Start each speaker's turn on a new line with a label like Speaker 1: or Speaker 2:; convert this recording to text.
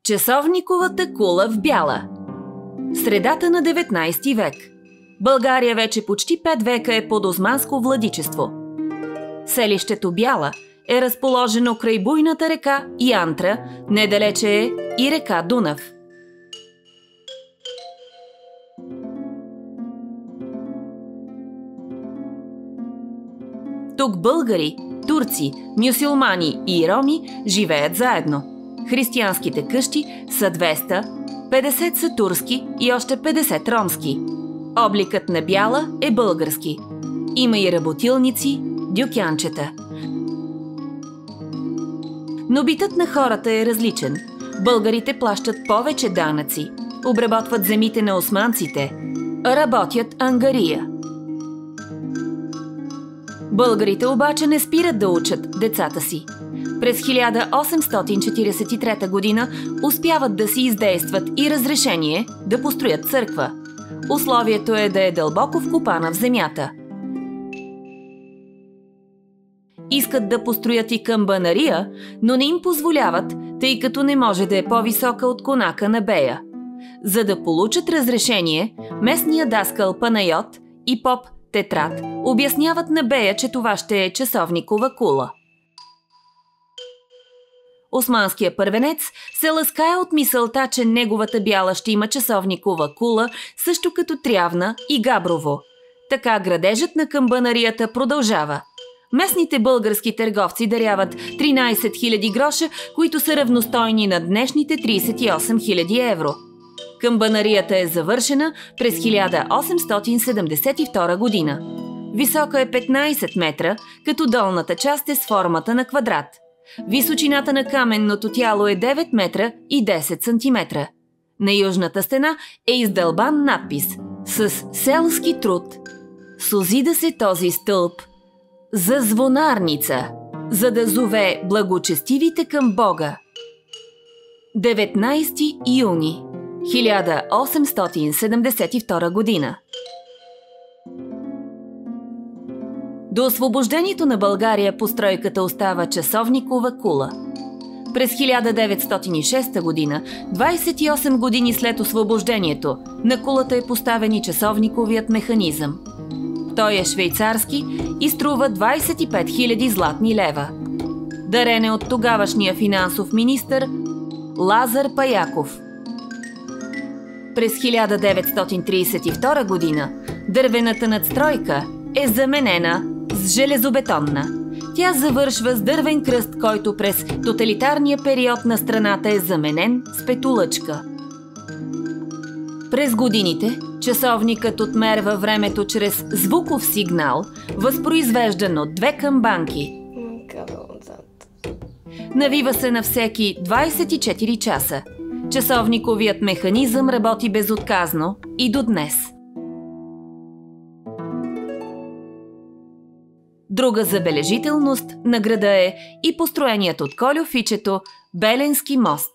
Speaker 1: Часовниковата кула в бяла. Средата на 19 век. България вече почти 5 века е под османско владичество. Селището Бяла е разположено край буйната река Янтра, недалече е и река Дунав. Тук българи, турци, мюсюлмани и роми живеят заедно. Християнските къщи са 200, 50 са турски и още 50 ромски. Обликът на Бяла е български. Има и работилници, дюкянчета. Но битът на хората е различен. Българите плащат повече данъци, обработват земите на османците, работят ангария. Българите обаче не спират да учат децата си. През 1843 година успяват да си издействат и разрешение да построят църква. Условието е да е дълбоко вкопана в земята. Искат да построят и камбанария, но не им позволяват, тъй като не може да е по-висока от конака на бея. За да получат разрешение, местният даскал Панайот и поп Тетрат обясняват на бея, че това ще е часовникова кула. Османският първенец се ласкае от мисълта, че неговата бяла ще има часовникова кула, също като Трявна и Габрово. Така градежът на камбанарията продължава. Местните български търговци даряват 13 000 гроша, които са равностойни на днешните 38 000 евро. Камбанарията е завършена през 1872 година. Висока е 15 метра, като долната част е с формата на квадрат. Височината на каменното тяло е 9 метра и 10 сантиметра. На южната стена е издълбан надпис с селски труд. Созида се този стълб за звонарница, за да зове благочестивите към Бога. 19 юни 1872 година. До освобождението на България постройката остава часовникова кула. През 1906 година, 28 години след освобождението, на кулата е поставен и часовниковият механизъм. Той е швейцарски и струва 25 000 златни лева. Дарен е от тогавашния финансов министър Лазар Паяков. През 1932 година дървената надстройка е заменена с железобетонна. Тя завършва с дървен кръст, който през тоталитарния период на страната е заменен с петолъчка. През годините часовникът отмерва времето чрез звуков сигнал, възпроизвеждан от 2 камбанки. Навива се на всеки 24 часа. Часовниковият механизъм работи безотказно и до днес. Друга забележителност на града е и построеният от Кольо Фичето Беленски мост.